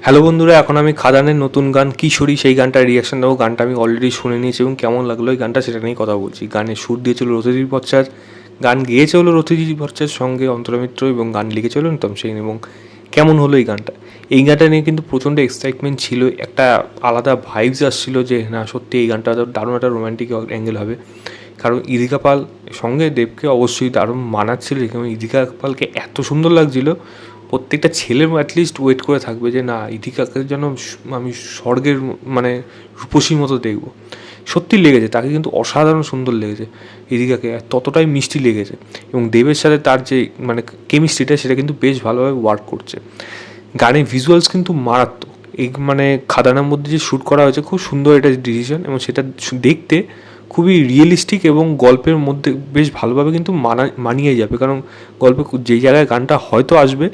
Hello বন্ধুরা, এখন আমি খাদানের নতুন গান কিশোরী সেই গানটার রিয়াকশন দেবো। গানটা আমি অলরেডি শুনে নিয়েছি এবং কেমন লাগলো এই গানটা সেটা নিয়ে কথা বলছি। গানের সুর দিয়েছিল রথিজিৎ ভট্টাচার্য, গান গেয়েছে হলো রথিজিৎ ভট্টাচার্যের সঙ্গে অন্তরা মিত্র এবং গান লিখেছে হলো নিতম সেন। এবং কেমন হলো এই গানটা নিয়ে কিন্তু প্রচণ্ড এক্সাইটমেন্ট ছিল, একটা আলাদা ভাইবস আসছিল যে না সত্যি এই গানটা দারুণ একটা রোম্যান্টিক অ্যাঙ্গেল হবে। কারণ ইদিকা পাল সঙ্গে দেবকে অবশ্যই দারুণ মানাচ্ছিল এবং ইদিকা পালকে এত সুন্দর লাগছিল, প্রত্যেকটা ছেলের অ্যাটলিস্ট ওয়েট করে থাকবে যে না ইদিকাকে যেন আমি স্বর্গের মানে রূপসীর মতো দেখবো। সত্যি লেগেছে, তাকে কিন্তু অসাধারণ সুন্দর লেগেছে ইদিকাকে, ততটাই মিষ্টি লেগেছে। এবং দেবের সাথে তার যে মানে কেমিস্ট্রিটা সেটা কিন্তু বেশ ভালোভাবে ওয়ার্ক করছে। গানের ভিজুয়ালস কিন্তু মারাত্মক। এই মানে খাদানের মধ্যে যে শ্যুট করা হয়েছে খুব সুন্দর একটা ডিসিশন, এবং সেটা দেখতে খুবই রিয়েলিস্টিক এবং গল্পের মধ্যে বেশ ভালোভাবে কিন্তু মানিয়ে যাবে। কারণ গল্পে যেই জায়গায় গানটা হয়তো আসবে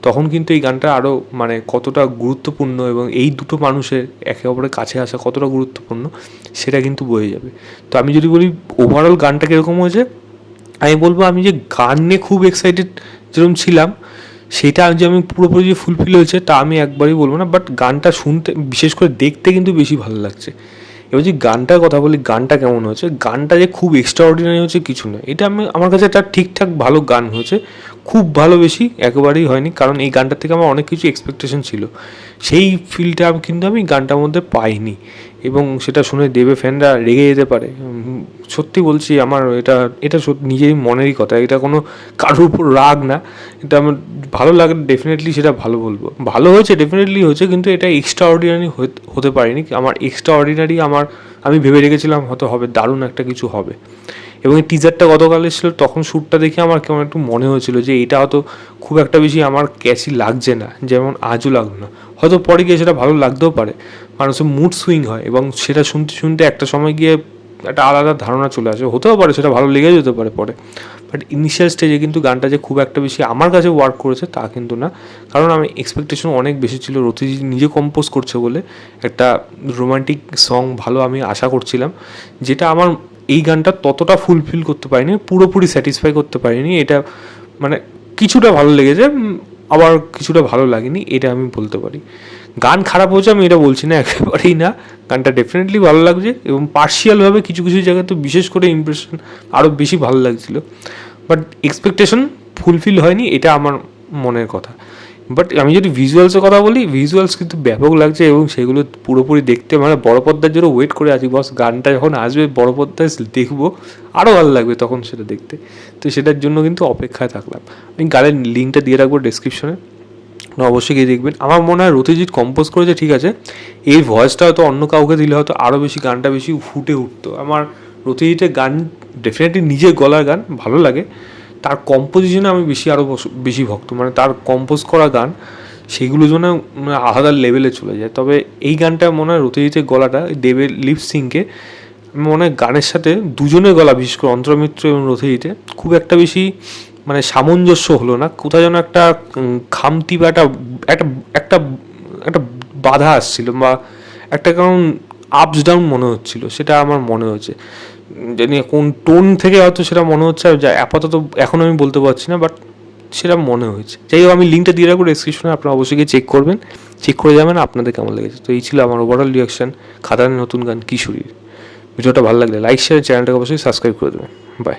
তখন কিন্তু এই গানটা আরও মানে কতটা গুরুত্বপূর্ণ এবং এই দুটো মানুষের একে অপরের কাছে আসা কতটা গুরুত্বপূর্ণ সেটা কিন্তু বোঝা যাবে। তো আমি যদি বলি ওভারঅল গানটা কীরকম হয়েছে, আমি বলবো আমি যে গান নিয়ে খুব এক্সাইটেড যেরকম ছিলাম সেটা যে আমি পুরোপুরি যে ফুলফিল হয়েছে তা আমি একবারই বলবো না, বাট গানটা শুনতে বিশেষ করে দেখতে কিন্তু বেশি ভালো লাগছে। এবার যদি গানটার কথা বলি, গানটা কেমন হয়েছে, গানটা যে খুব এক্সট্রাঅর্ডিনারি হচ্ছে কিছু না, এটা আমার কাছে একটা ঠিকঠাক ভালো গান হয়েছে। খুব ভালো বেশি একেবারেই হয়নি, কারণ এই গানটার থেকে আমার অনেক কিছু এক্সপেকটেশন ছিল, সেই ফিলটা কিন্তু আমি গানটার মধ্যে পাইনি। এবং সেটা শুনে দেবে ফ্যানরা রেগে যেতে পারে, সত্যি বলছি আমার এটা এটা নিজেরই মনেরই কথা, এটা কোনো কারোর উপর রাগ না, এটা আমার ভালো লাগে ডেফিনেটলি, সেটা ভালো বলবো। ভালো হয়েছে ডেফিনেটলি হয়েছে, কিন্তু এটা এক্সট্রা অর্ডিনারি হতে পারেনি। আমার এক্সট্রা অর্ডিনারি আমি ভেবে রেখেছিলাম হয়তো হবে, দারুণ একটা কিছু হবে। এবং এই টিজারটা গতকাল এসেছিলো, তখন শ্যুটটা দেখে আমার কেমন একটু মনে হয়েছিল যে এটা হয়তো খুব একটা বেশি আমার ক্যাচি লাগছে না, যেমন আজও লাগলো না। হয়তো পরে গিয়ে সেটা ভালো লাগতেও পারে, মানুষের মুড সুইং হয় এবং সেটা শুনতে শুনতে একটা সময় গিয়ে একটা আলাদা ধারণা চলে আসে, হতেও পারে সেটা ভালো লেগে যেতে পারে পরে। বাট ইনিশিয়াল স্টেজে কিন্তু গানটা যে খুব একটা বেশি আমার কাছে ওয়ার্ক করেছে তা কিন্তু না, কারণ আমি এক্সপেকটেশন অনেক বেশি ছিল। রথিজি নিজে কম্পোজ করছে বলে একটা রোমান্টিক সং ভালো আমি আশা করছিলাম, যেটা আমার এই গানটা ততটা ফুলফিল করতে পারিনি, পুরোপুরি স্যাটিসফাই করতে পারিনি। এটা মানে কিছুটা ভালো লেগেছে, আবার কিছুটা ভালো লাগেনি, এটা আমি বলতে পারি। গান খারাপ হয়েছে আমি এটা বলছি না, একেবারেই না, গানটা ডেফিনেটলি ভালো লাগছে এবং পার্শিয়ালভাবে কিছু কিছু জায়গায় তো বিশেষ করে ইমপ্রেশন আরও বেশি ভালো লাগছিলো, বাট এক্সপেকটেশন ফুলফিল হয়নি, এটা আমার মনের কথা। বাট আমি যদি ভিজুয়ালসের কথা বলি, ভিজুয়ালস কিন্তু ব্যাপক লাগছে এবং সেগুলো পুরোপুরি দেখতে মানে বড় পর্দার জন্য ওয়েট করে আছি বস, গানটা যখন আসবে বড় পর্দায় দেখবো আরও ভালো লাগবে তখন সেটা দেখতে। তো সেটার জন্য কিন্তু অপেক্ষায় থাকলাম। আমি গানের লিঙ্কটা দিয়ে রাখবো ডেসক্রিপশনে, অবশ্যই গিয়ে দেখবেন। আমার মনে হয় রথিজিৎ কম্পোজ করেছে ঠিক আছে, এই ভয়েসটা হয়তো অন্য কাউকে দিলে হয়তো আরও বেশি গানটা বেশি ফুটে উঠতো। আমার রথিজিতের গান ডেফিনেটলি নিজের গলার গান ভালো লাগে, তার কম্পোজিশনে আমি আরও বেশি ভক্ত, মানে তার কম্পোজ করা গান সেগুলো জন্য আলাদা লেভেলে চলে যায়। তবে এই গানটা মনে হয় রথিজিতের গলাটা দেবের লিপ সিংকে মনে হয় গানের সাথে দুজনের গলা, বিশেষ করে অন্তরা মিত্র এবং রথিজিতে খুব একটা বেশি মানে সামঞ্জস্য হলো না, কোথাও যেন একটা খামতি বা একটা একটা একটা একটা বাধা আসছিল বা একটা কারণ আপস ডাউন মনে হচ্ছিল, সেটা আমার মনে হচ্ছে। জানি কোন টোন থেকে হয়তো সেটা মনে হচ্ছে, যা আপাতত এখন আমি বলতে পারছি না, বাট সেটা মনে হয়েছে। যাই হোক, আমি লিঙ্কটা দিয়ে রাখবো ডেসক্রিপশনে, আপনারা অবশ্যই গিয়ে চেক করবেন, চেক করে যাবেন আপনাদের কেমন লেগেছে। তো এই ছিল আমার ওভারঅল রিয়াকশান খাদানের নতুন গান কিশোরীর। ভিডিওটা ভালো লাগলে লাইক শেয়ার, চ্যানেলটাকে অবশ্যই সাবস্ক্রাইব করে দেবেন। বাই।